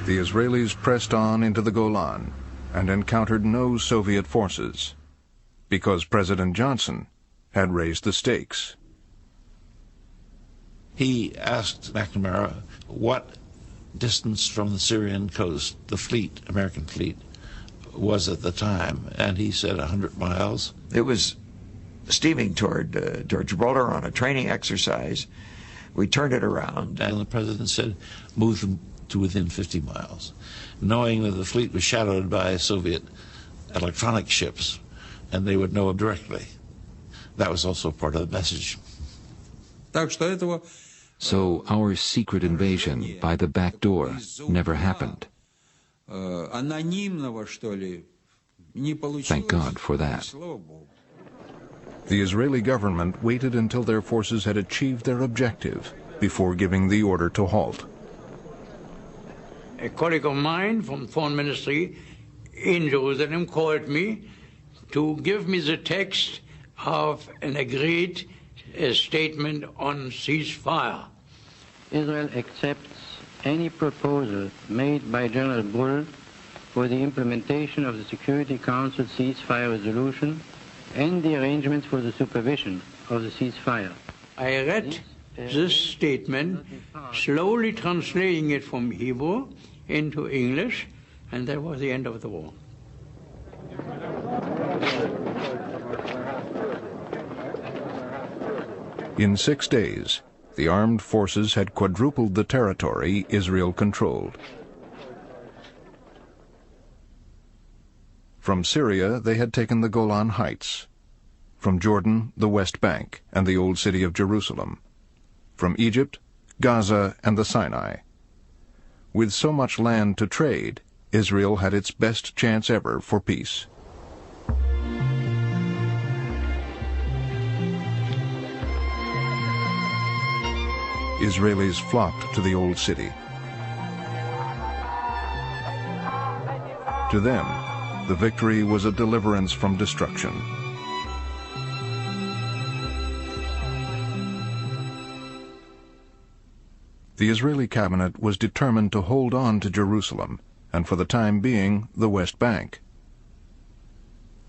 The Israelis pressed on into the Golan and encountered no Soviet forces because President Johnson had raised the stakes. He asked McNamara what distance from the Syrian coast the fleet, American fleet, was at the time, and he said 100 miles. It was steaming toward Gibraltar on a training exercise. We turned it around. And the president said, move them to within 50 miles, knowing that the fleet was shadowed by Soviet electronic ships, and they would know them directly. That was also part of the message. So our secret invasion by the back door never happened. Thank God for that. The Israeli government waited until their forces had achieved their objective before giving the order to halt. A colleague of mine from the Foreign Ministry in Jerusalem called me to give me the text of an agreed statement on ceasefire. Israel accepts any proposal made by General Bull for the implementation of the Security Council ceasefire resolution and the arrangements for the supervision of the ceasefire. I read this statement, slowly translating it from Hebrew into English, and that was the end of the war. In 6 days, the armed forces had quadrupled the territory Israel controlled. From Syria, they had taken the Golan Heights. From Jordan, the West Bank and the Old City of Jerusalem. From Egypt, Gaza and the Sinai. With so much land to trade, Israel had its best chance ever for peace. Israelis flocked to the Old City. To them, the victory was a deliverance from destruction. The Israeli cabinet was determined to hold on to Jerusalem, and for the time being, the West Bank.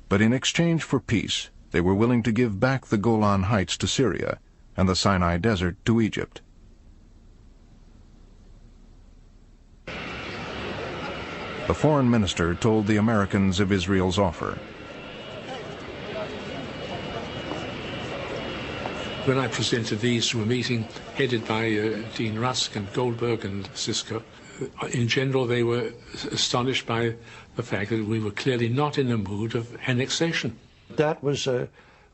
But in exchange for peace, they were willing to give back the Golan Heights to Syria and the Sinai Desert to Egypt. The foreign minister told the Americans of Israel's offer. When I presented these to a meeting headed by Dean Rusk and Goldberg and Sisko, in general they were astonished by the fact that we were clearly not in a mood of annexation. That was,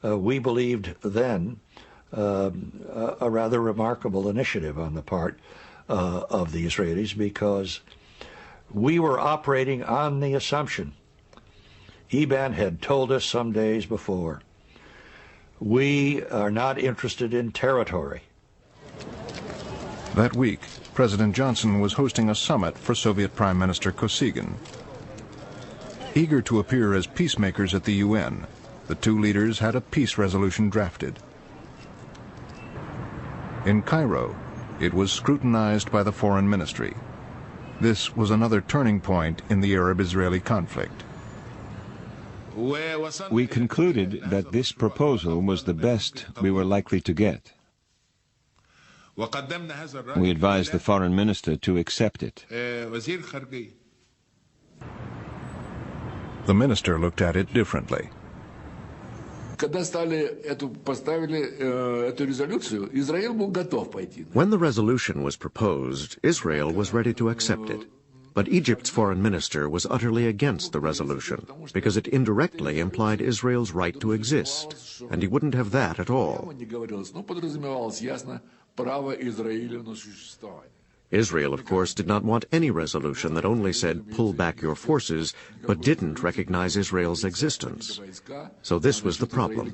we believed then, a rather remarkable initiative on the part of the Israelis, because we were operating on the assumption, Eban had told us some days before, we are not interested in territory. That week, President Johnson was hosting a summit for Soviet Prime Minister Kosygin. Eager to appear as peacemakers at the UN, the two leaders had a peace resolution drafted. In Cairo, it was scrutinized by the Foreign Ministry. This was another turning point in the Arab-Israeli conflict. We concluded that this proposal was the best we were likely to get. We advised the foreign minister to accept it. The minister looked at it differently. When the resolution was proposed, Israel was ready to accept it. But Egypt's foreign minister was utterly against the resolution, because it indirectly implied Israel's right to exist, and he wouldn't have that at all. Israel, of course, did not want any resolution that only said, pull back your forces, but didn't recognize Israel's existence. So this was the problem.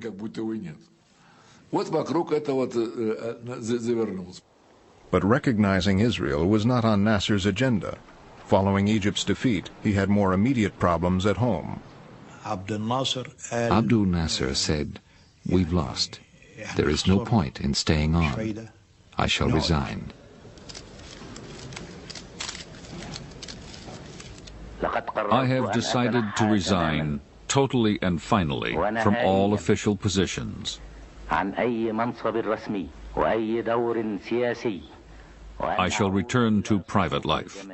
But recognizing Israel was not on Nasser's agenda. Following Egypt's defeat, he had more immediate problems at home. Abdul Nasser said, "We've lost. There is no point in staying on. I shall resign." I have decided to resign totally and finally from all official positions. I shall return to private life.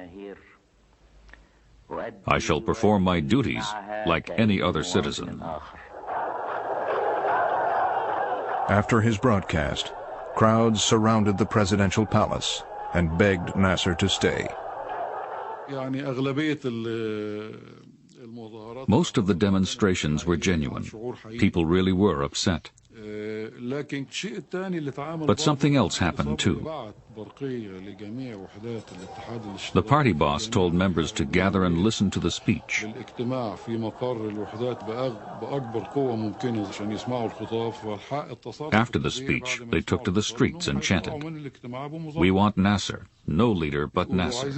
I shall perform my duties like any other citizen. After his broadcast, crowds surrounded the presidential palace and begged Nasser to stay. Most of the demonstrations were genuine. People really were upset. But something else happened too. The party boss told members to gather and listen to the speech. After the speech, they took to the streets and chanted, "We want Nasser, no leader but Nasser."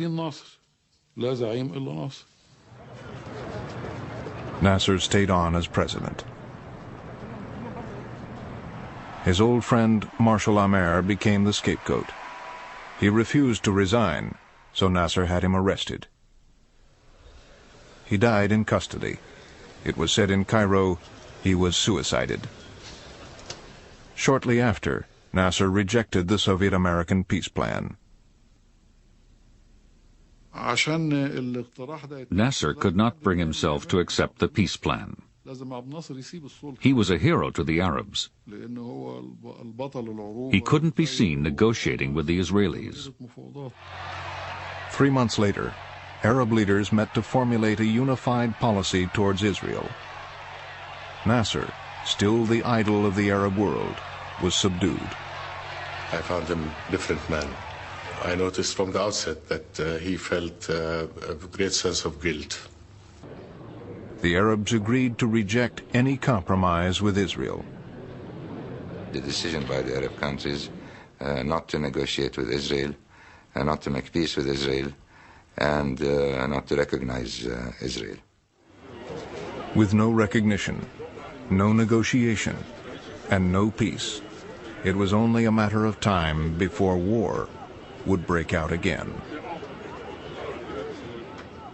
Nasser stayed on as president. His old friend Marshal Amer became the scapegoat. He refused to resign, so Nasser had him arrested. He died in custody. It was said in Cairo he was suicided. Shortly after, Nasser rejected the Soviet-American peace plan. Nasser could not bring himself to accept the peace plan. He was a hero to the Arabs. He couldn't be seen negotiating with the Israelis. 3 months later, Arab leaders met to formulate a unified policy towards Israel. Nasser, still the idol of the Arab world, was subdued. I found him a different man. I noticed from the outset that he felt a great sense of guilt. The Arabs agreed to reject any compromise with Israel. The decision by the Arab countries not to negotiate with Israel, not to make peace with Israel, and not to recognize Israel. With no recognition, no negotiation, and no peace, it was only a matter of time before war would break out again.